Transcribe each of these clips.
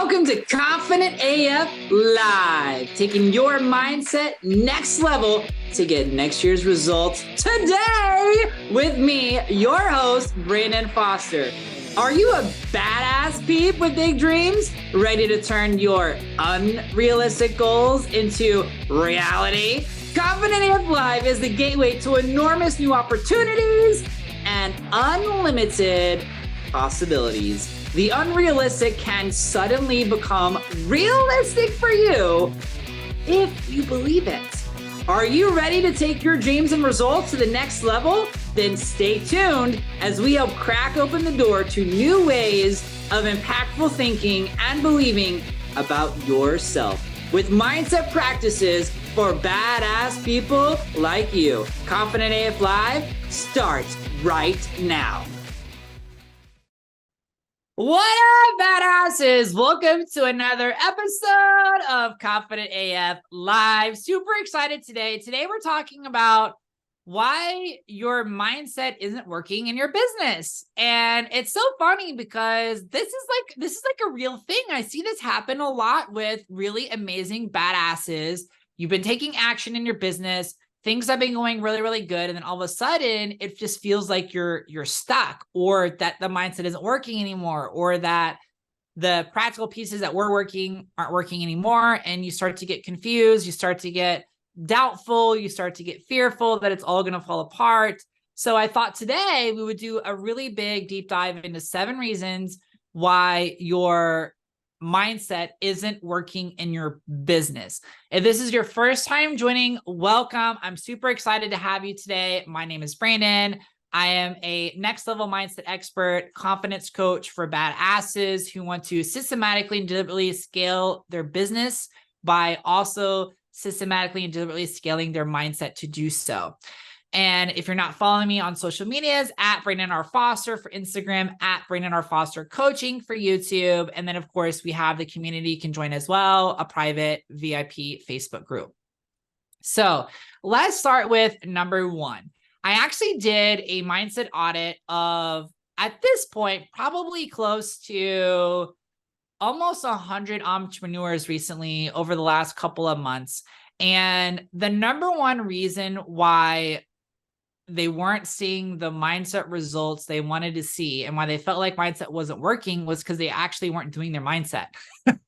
Welcome to Confident AF Live, taking your mindset next level to get next year's results today with me, your host, Brandon Foster. Are you a badass peep with big dreams, ready to turn your unrealistic goals into reality? Confident AF Live is the gateway to enormous new opportunities and unlimited possibilities. The unrealistic can suddenly become realistic for you if you believe it. Are you ready to take your dreams and results to the next level? Then stay tuned as we help crack open the door to new ways of impactful thinking and believing about yourself with mindset practices for badass people like you. Confident AF Live starts right now. What up, badasses? Welcome to another episode of Confident AF Live. Super excited today. Today we're talking about why your mindset isn't working in your business. And it's so funny because this is like a real thing. I see this happen a lot with really amazing badasses. You've been taking action in your business. Things have been going really, really good. And then all of a sudden it just feels like you're stuck, or that the mindset isn't working anymore, or that the practical pieces that were working aren't working anymore. And you start to get confused. You start to get doubtful. You start to get fearful that it's all going to fall apart. So I thought today we would do a really big deep dive into 7 reasons why your mindset isn't working in your business. If this is your first time joining, welcome. I'm super excited to have you today. My name is Brandon. I am a next level mindset expert, confidence coach for badasses who want to systematically and deliberately scale their business by also systematically and deliberately scaling their mindset to do so. And if you're not following me on social medias, at Brandon R. Foster for Instagram, at Brandon R. Foster Coaching for YouTube. And then, of course, we have the community you can join as well, a private VIP Facebook group. So let's start with number 1. I actually did a mindset audit of, at this point, probably close to almost 100 entrepreneurs recently over the last couple of months. And the number 1 reason why they weren't seeing the mindset results they wanted to see and why they felt like mindset wasn't working was because they actually weren't doing their mindset. And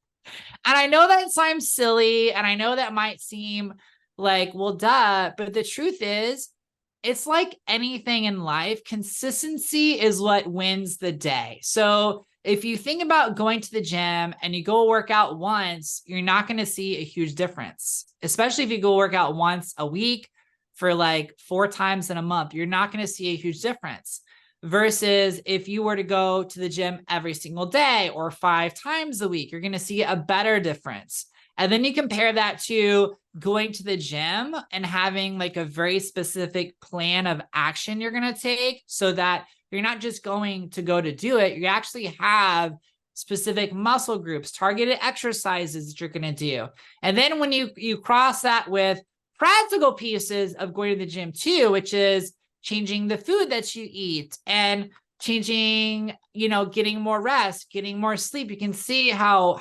I know that sounds silly, and I know that might seem like, well, duh, but the truth is, it's like anything in life, consistency is what wins the day. So if you think about going to the gym and you go work out once, you're not going to see a huge difference, especially if you go work out once a week for like 4 times in a month. You're not going to see a huge difference versus if you were to go to the gym every single day or 5 times a week, you're going to see a better difference. And then you compare that to going to the gym and having like a very specific plan of action you're going to take so that you're not just going to go to do it. You actually have specific muscle groups, targeted exercises that you're going to do. And then when you cross that with practical pieces of going to the gym too, which is changing the food that you eat and changing, getting more rest, getting more sleep, you can see how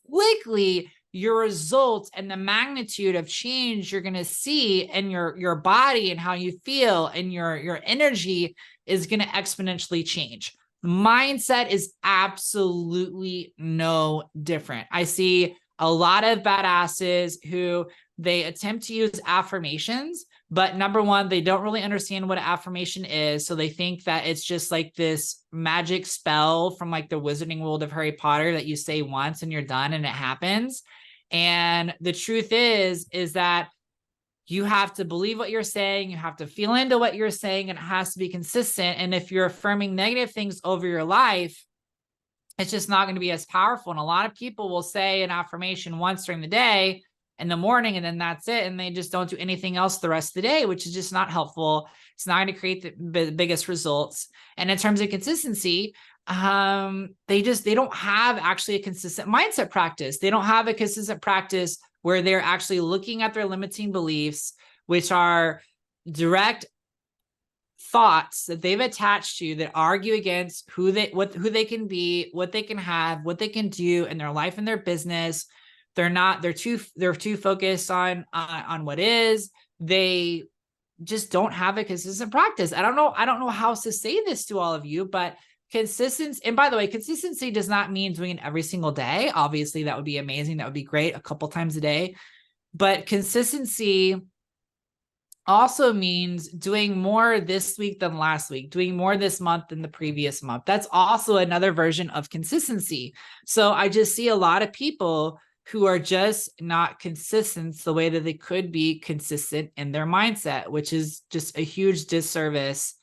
quickly your results and the magnitude of change you're going to see in your body and how you feel and your energy is going to exponentially change. Mindset is absolutely no different. I see a lot of badasses who they attempt to use affirmations, but number 1, they don't really understand what an affirmation is. So they think that it's just like this magic spell from like the wizarding world of Harry Potter that you say once and you're done and it happens. And the truth is that you have to believe what you're saying. You have to feel into what you're saying, and it has to be consistent. And if you're affirming negative things over your life, it's just not going to be as powerful. And a lot of people will say an affirmation once during the day in the morning, and then that's it. And they just don't do anything else the rest of the day, which is just not helpful. It's not going to create the biggest results. And in terms of consistency, they don't have actually a consistent mindset practice. They don't have a consistent practice where they're actually looking at their limiting beliefs, which are direct thoughts that they've attached to that argue against who they can be, what they can have, what they can do in their life and their business. They're too focused on what is. They just don't have a consistent practice. I don't know how else to say this to all of you, but consistency, and by the way, consistency does not mean doing it every single day. Obviously, that would be amazing. That would be great a couple times a day. But consistency also means doing more this week than last week, doing more this month than the previous month. That's also another version of consistency. So I just see a lot of people who are just not consistent the way that they could be consistent in their mindset, which is just a huge disservice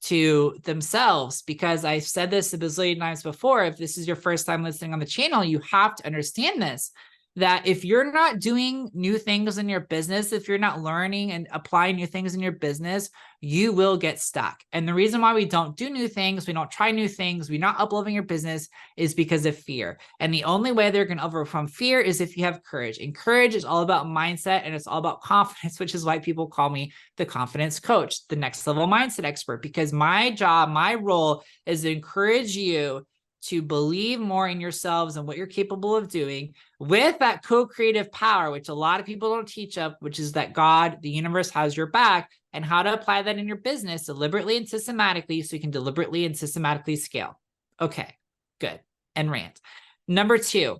to themselves. Because I've said this a bazillion times before, if this is your first time listening on the channel, you have to understand this, that if you're not doing new things in your business, if you're not learning and applying new things in your business, you will get stuck. And the reason why we don't do new things, we don't try new things, we're not up-leveling your business is because of fear. And the only way they're going to overcome fear is if you have courage. And courage is all about mindset, and it's all about confidence, which is why people call me the confidence coach, the next level mindset expert, because my job, my role is to encourage you to believe more in yourselves and what you're capable of doing with that co-creative power, which a lot of people don't teach up, which is that God, the universe, has your back, and how to apply that in your business deliberately and systematically so you can deliberately and systematically scale. Okay, good. And rant. Number 2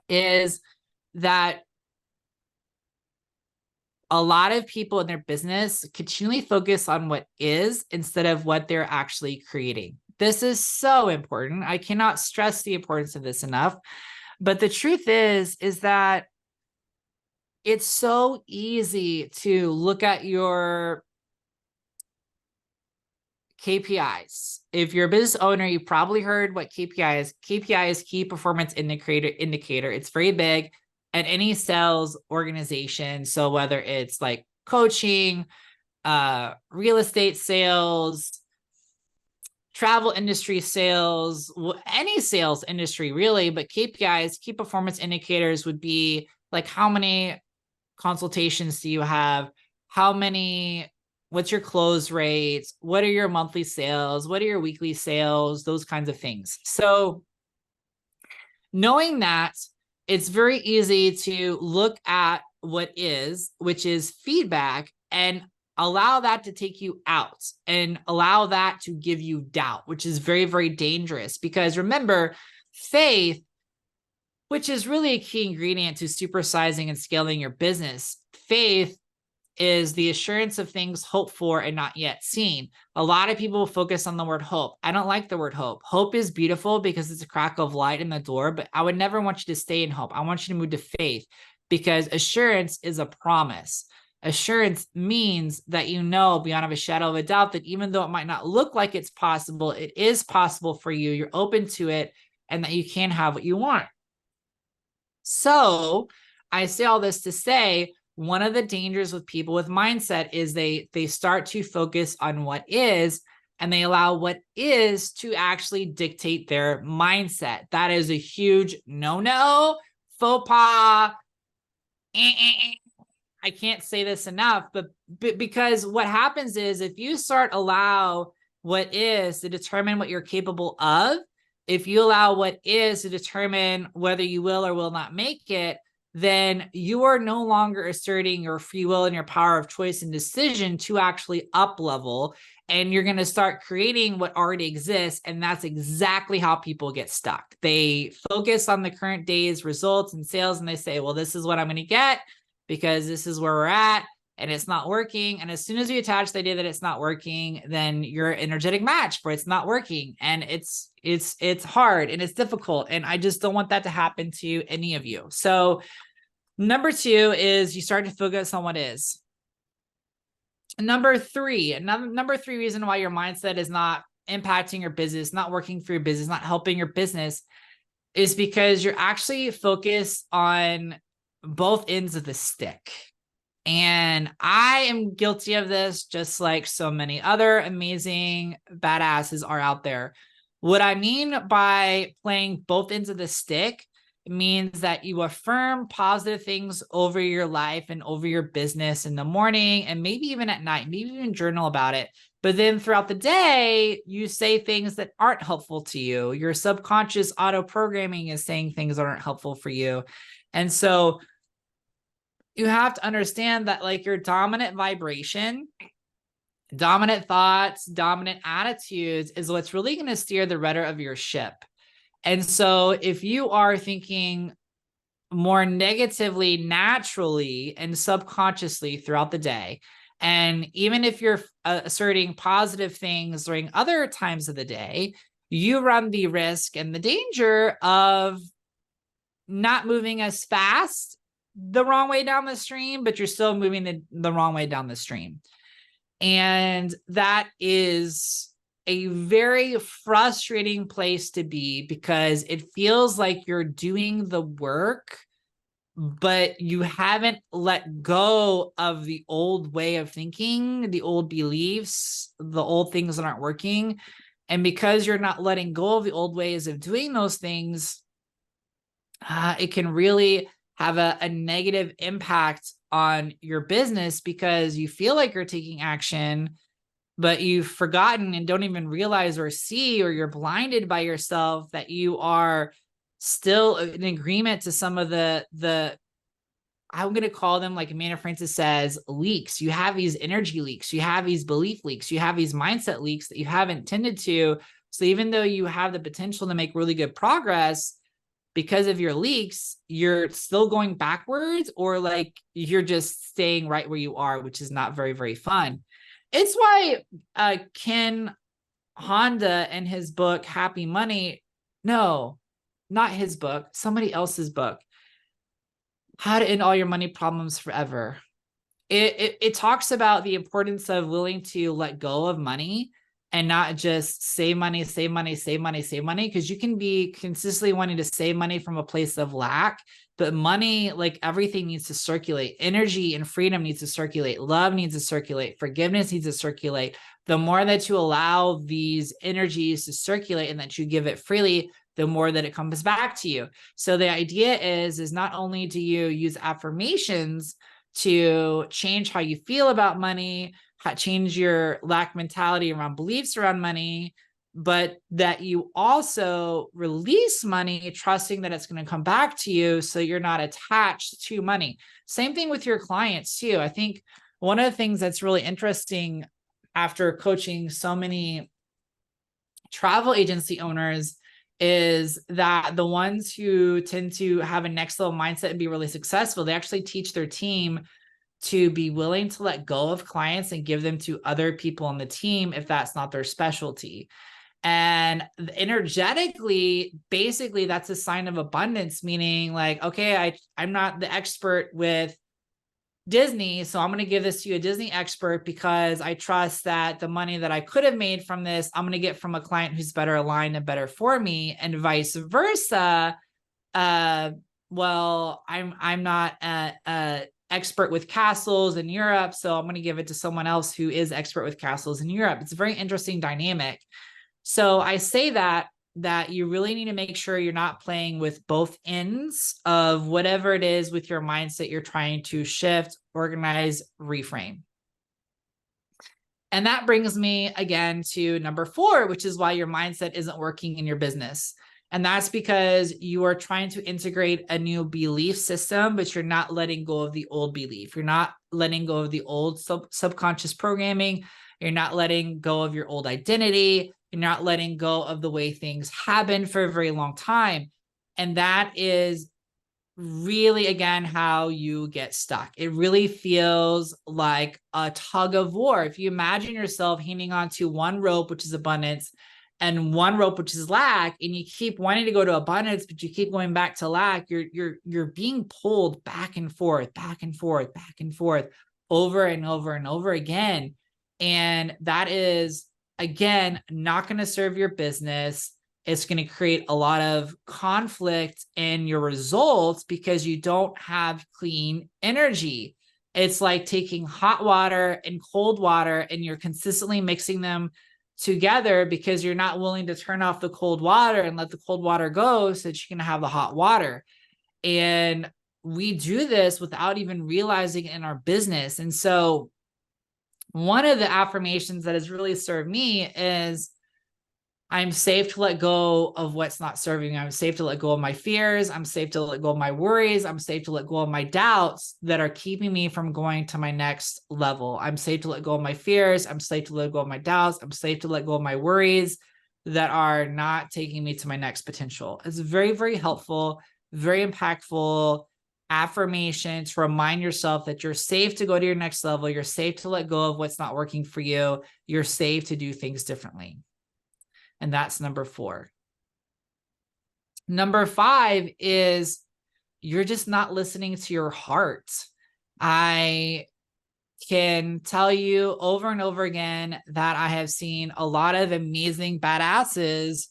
is that a lot of people in their business continually focus on what is instead of what they're actually creating. This is so important. I cannot stress the importance of this enough. But the truth is that it's so easy to look at your KPIs. If you're a business owner, you probably heard what KPI is. KPI is key performance indicator. It's very big at any sales organization. So whether it's like coaching, real estate sales, travel industry sales, any sales industry really, but KPIs, key performance indicators, would be like, how many consultations do you have? What's your close rates? What are your monthly sales? What are your weekly sales? Those kinds of things. So knowing that, it's very easy to look at what is, which is feedback, and allow that to take you out and allow that to give you doubt, which is very, very dangerous. Because remember, faith, which is really a key ingredient to supersizing and scaling your business, faith is the assurance of things hoped for and not yet seen. A lot of people focus on the word hope. I don't like the word hope. Hope is beautiful because it's a crack of light in the door, but I would never want you to stay in hope. I want you to move to faith, because assurance is a promise. Assurance means that you know beyond a shadow of a doubt that even though it might not look like it's possible, it is possible for you. You're open to it, and that you can have what you want. So I say all this to say, one of the dangers with people with mindset is they start to focus on what is, and they allow what is to actually dictate their mindset. That is a huge no-no, faux pas. I can't say this enough, but because what happens is, if you start allow what is to determine what you're capable of, if you allow what is to determine whether you will or will not make it, then you are no longer asserting your free will and your power of choice and decision to actually up level, and you're going to start creating what already exists. And that's exactly how people get stuck. They focus on the current day's results and sales, and they say, well, this is what I'm going to get because this is where we're at, and it's not working. And as soon as you attach the idea that it's not working, then you're an energetic match for it's not working. And it's hard and it's difficult. And I just don't want that to happen to any of you. So number 2 is you start to focus on what is. Number 3 reason why your mindset is not impacting your business, not working for your business, not helping your business, is because you're actually focused on both ends of the stick. And I am guilty of this, just like so many other amazing badasses are out there. What I mean by playing both ends of the stick means that you affirm positive things over your life and over your business in the morning and maybe even at night, maybe even journal about it. But then throughout the day, you say things that aren't helpful to you. Your subconscious auto programming is saying things that aren't helpful for you. And so you have to understand that like your dominant vibration, dominant thoughts, dominant attitudes is what's really going to steer the rudder of your ship. And so if you are thinking more negatively, naturally, and subconsciously throughout the day, and even if you're asserting positive things during other times of the day, you run the risk and the danger of not moving as fast the wrong way down the stream, but you're still moving the wrong way down the stream. And that is a very frustrating place to be because it feels like you're doing the work, but you haven't let go of the old way of thinking, the old beliefs, the old things that aren't working. And because you're not letting go of the old ways of doing those things, it can really have a negative impact on your business because you feel like you're taking action, but you've forgotten and don't even realize or see, or you're blinded by yourself that you are still in agreement to some of the I'm going to call them, like Amanda Francis says, leaks. You have these energy leaks, you have these belief leaks, you have these mindset leaks that you haven't tended to. So even though you have the potential to make really good progress, because of your leaks, you're still going backwards, or like you're just staying right where you are, which is not very, very fun. It's why Ken Honda in his book, Happy Money, no, not his book, somebody else's book, How to End All Your Money Problems Forever. It talks about the importance of willing to let go of money and not just save money, save money, save money, save money, because you can be consistently wanting to save money from a place of lack, but money, like everything, needs to circulate. Energy and freedom needs to circulate. Love needs to circulate. Forgiveness needs to circulate. The more that you allow these energies to circulate and that you give it freely, the more that it comes back to you. So the idea is not only do you use affirmations to change how you feel about money, change your lack mentality around beliefs around money, but that you also release money, trusting that it's going to come back to you so you're not attached to money. Same thing with your clients too. I think one of the things that's really interesting after coaching so many travel agency owners is that the ones who tend to have a next level mindset and be really successful, they actually teach their team to be willing to let go of clients and give them to other people on the team if that's not their specialty. And energetically, basically, that's a sign of abundance, meaning like, okay, I'm not the expert with Disney, so I'm going to give this to a Disney expert because I trust that the money that I could have made from this, I'm going to get from a client who's better aligned and better for me, and vice versa. Well, I'm not a expert with castles in Europe, so I'm going to give it to someone else who is expert with castles in Europe. It's a very interesting dynamic. So I say that you really need to make sure you're not playing with both ends of whatever it is with your mindset you're trying to shift, organize, reframe. And that brings me again to number 4, which is why your mindset isn't working in your business. And that's because you are trying to integrate a new belief system, but you're not letting go of the old belief. You're not letting go of the old subconscious programming. You're not letting go of your old identity. You're not letting go of the way things have been for a very long time. And that is really, again, how you get stuck. It really feels like a tug of war. If you imagine yourself hanging on to one rope, which is abundance, and one rope, which is lack, and you keep wanting to go to abundance, but you keep going back to lack, you're being pulled back and forth, back and forth, back and forth, over and over and over again. And that is, again, not going to serve your business. It's going to create a lot of conflict in your results because you don't have clean energy. It's like taking hot water and cold water, and you're consistently mixing them together because you're not willing to turn off the cold water and let the cold water go so that you can have the hot water. And we do this without even realizing it in our business. And so one of the affirmations that has really served me is I'm safe to let go of what's not serving me. I'm safe to let go of my fears. I'm safe to let go of my worries. I'm safe to let go of my doubts that are keeping me from going to my next level. I'm safe to let go of my fears. I'm safe to let go of my doubts. I'm safe to let go of my worries that are not taking me to my next potential. It's very, very helpful, very impactful affirmation to remind yourself that you're safe to go to your next level. You're safe to let go of what's not working for you. You're safe to do things differently. And that's number 4. Number 5 is you're just not listening to your heart. I can tell you over and over again that I have seen a lot of amazing badasses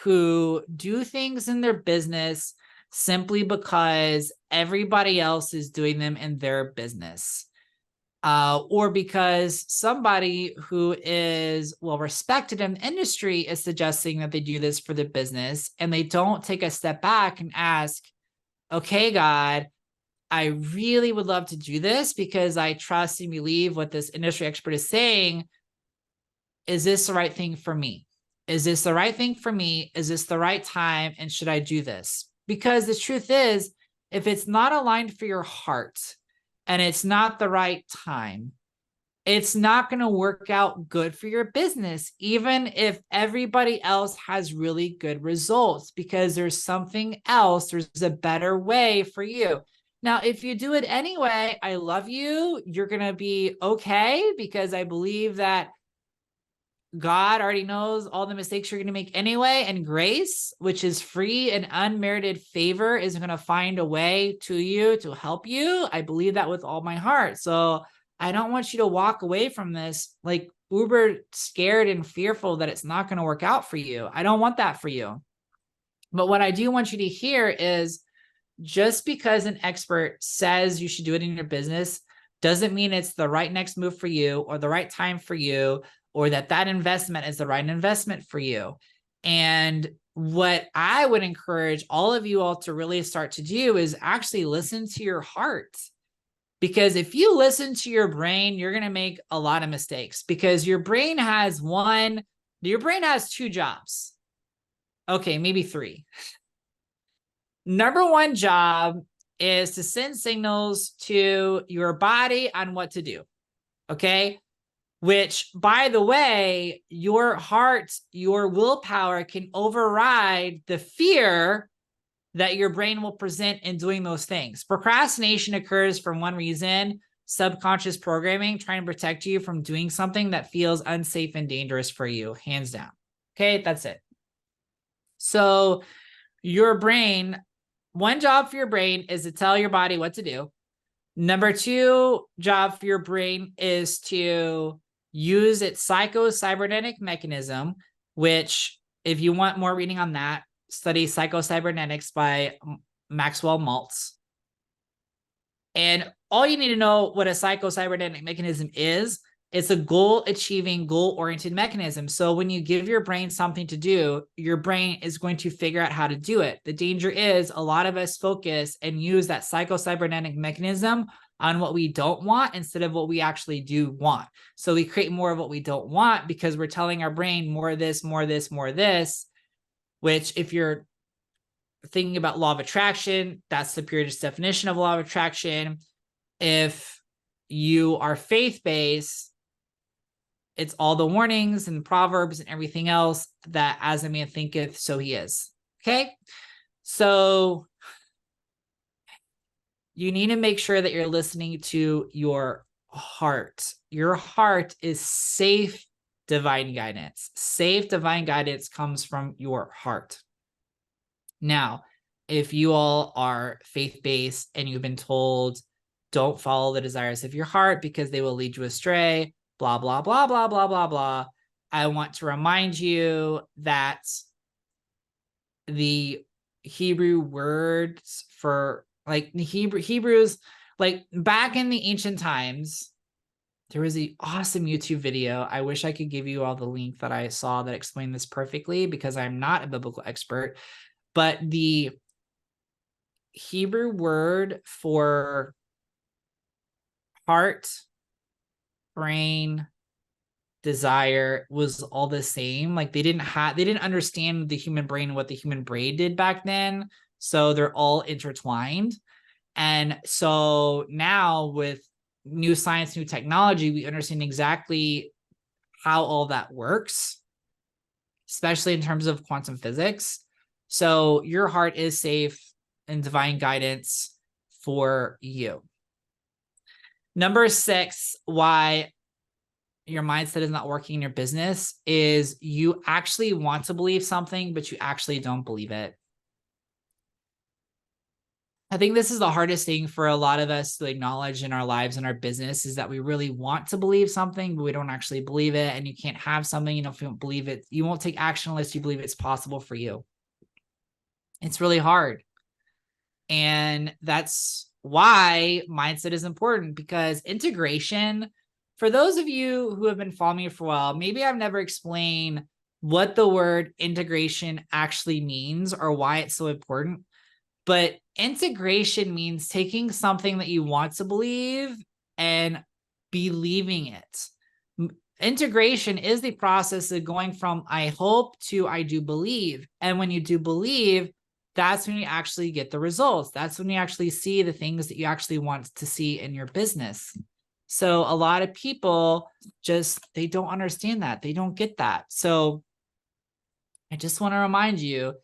who do things in their business simply because everybody else is doing them in their business. Or because somebody who is well respected in the industry is suggesting that they do this for the business, and they don't take a step back and ask, okay, God, I really would love to do this because I trust and believe what this industry expert is saying. Is this the right thing for me? Is this the right thing for me? Is this the right time? And should I do this? Because the truth is, if it's not aligned for your heart, and it's not the right time, it's not going to work out good for your business, even if everybody else has really good results, because there's something else, there's a better way for you. Now, if you do it anyway, I love you. You're going to be okay, because I believe that God already knows all the mistakes you're going to make anyway, and grace, which is free and unmerited favor, is going to find a way to you to help you. I believe that with all my heart. So I don't want you to walk away from this like uber scared and fearful that it's not going to work out for you. I don't want that for you. But what I do want you to hear is, just because an expert says you should do it in your business doesn't mean it's the right next move for you, or the right time for you, or that investment is the right investment for you. And what I would encourage all of you all to really start to do is actually listen to your heart. Because if you listen to your brain, you're going to make a lot of mistakes, because your brain has 2 jobs. Okay, maybe 3. Number 1 job is to send signals to your body on what to do. Okay. Which, by the way, your heart, your willpower can override the fear that your brain will present in doing those things. Procrastination occurs for one reason: subconscious programming, trying to protect you from doing something that feels unsafe and dangerous for you, hands down. Okay, that's it. So your brain, one job for your brain is to tell your body what to do. Number 2 job for your brain is to use its psycho-cybernetic mechanism, which, if you want more reading on that, study Psycho-Cybernetics by Maxwell Maltz. And all you need to know what a psycho-cybernetic mechanism is, it's a goal-achieving, goal-oriented mechanism. So when you give your brain something to do, your brain is going to figure out how to do it. The danger is a lot of us focus and use that psycho-cybernetic mechanism on what we don't want instead of what we actually do want. So we create more of what we don't want because we're telling our brain more of this, more of this, more of this, which, if you're thinking about law of attraction, that's the purest definition of law of attraction. If you are faith-based, it's all the warnings and proverbs and everything else that as a man thinketh, so he is. Okay. So you need to make sure that you're listening to your heart. Your heart is safe divine guidance. Safe divine guidance comes from your heart. Now, if you all are faith-based and you've been told, don't follow the desires of your heart because they will lead you astray, blah, blah, blah, blah, blah, blah, blah, I want to remind you that the Hebrew words for like the Hebrews, like back in the ancient times, there was an awesome YouTube video. I wish I could give you all the link that I saw that explained this perfectly, because I'm not a biblical expert, but the Hebrew word for heart, brain, desire was all the same. Like they didn't understand the human brain and what the human brain did back then. So they're all intertwined. And so now with new science, new technology, we understand exactly how all that works, especially in terms of quantum physics. So your heart is safe and divine guidance for you. Number 6, why your mindset is not working in your business is you actually want to believe something, but you actually don't believe it. I think this is the hardest thing for a lot of us to acknowledge in our lives and our business is that we really want to believe something, but we don't actually believe it. And you can't have something, if you don't believe it, you won't take action unless you believe it's possible for you. It's really hard. And that's why mindset is important, because integration, for those of you who have been following me for a while, maybe I've never explained what the word integration actually means or why it's so important. But integration means taking something that you want to believe and believing it. Integration is the process of going from I hope to I do believe. And when you do believe, that's when you actually get the results. That's when you actually see the things that you actually want to see in your business. So a lot of people they don't understand that. They don't get that. So I just want to remind you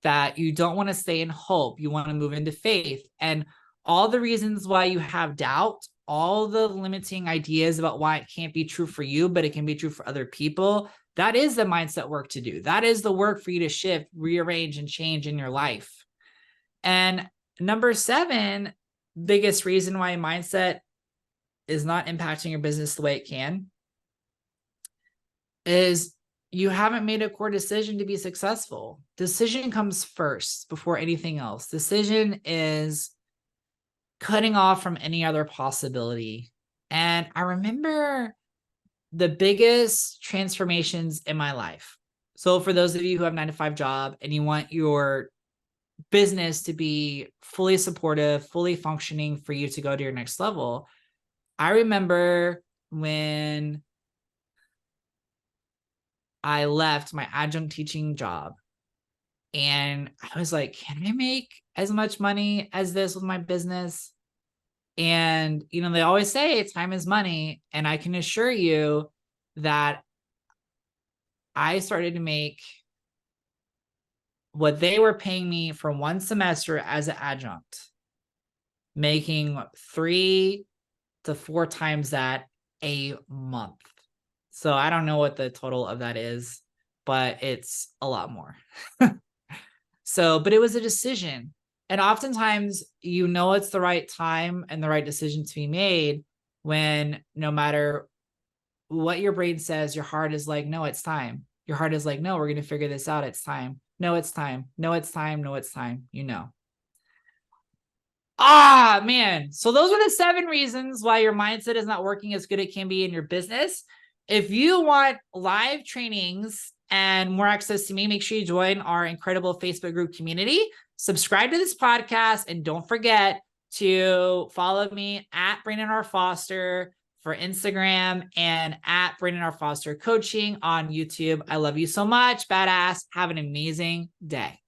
that you don't want to stay in hope. You want to move into faith. And all the reasons why you have doubt, all the limiting ideas about why it can't be true for you, but it can be true for other people, that is the mindset work to do. That is the work for you to shift, rearrange, and change in your life. And number 7, biggest reason why mindset is not impacting your business the way it can is you haven't made a core decision to be successful. Decision comes first before anything else. Decision is cutting off from any other possibility. And I remember the biggest transformations in my life. So for those of you who have a 9-to-5 job and you want your business to be fully supportive, fully functioning for you to go to your next level, I remember when I left my adjunct teaching job and I was like, can I make as much money as this with my business? And, they always say time is money. And I can assure you that I started to make what they were paying me for one semester as an adjunct, making 3 to 4 times that a month. So I don't know what the total of that is, but it's a lot more. But it was a decision. And oftentimes, it's the right time and the right decision to be made when no matter what your brain says, your heart is like, no, it's time. Your heart is like, no, we're going to figure this out. It's time. No, it's time. No, it's time. No, it's time. Man. So those are the 7 reasons why your mindset is not working as good as it can be in your business. If you want live trainings and more access to me, make sure you join our incredible Facebook group community. Subscribe to this podcast, and don't forget to follow me at Brandon R. Foster for Instagram and at Brandon R. Foster Coaching on YouTube. I love you so much. Badass. Have an amazing day.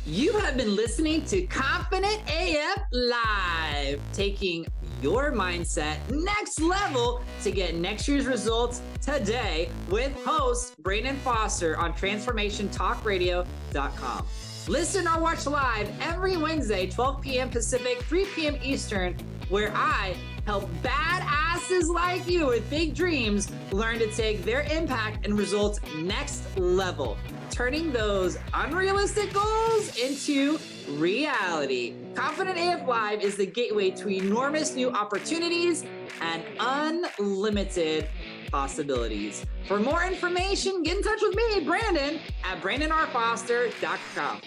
You have been listening to Confident AF Live, taking your mindset next level to get next year's results today with host Brandon Foster on transformationtalkradio.com. Listen or watch live every Wednesday, 12 p.m. Pacific, 3 p.m. Eastern, where I help badasses like you with big dreams learn to take their impact and results next level, turning those unrealistic goals into reality. Confident AF Live is the gateway to enormous new opportunities and unlimited possibilities. For more information, get in touch with me, Brandon, at BrandonRFoster.com.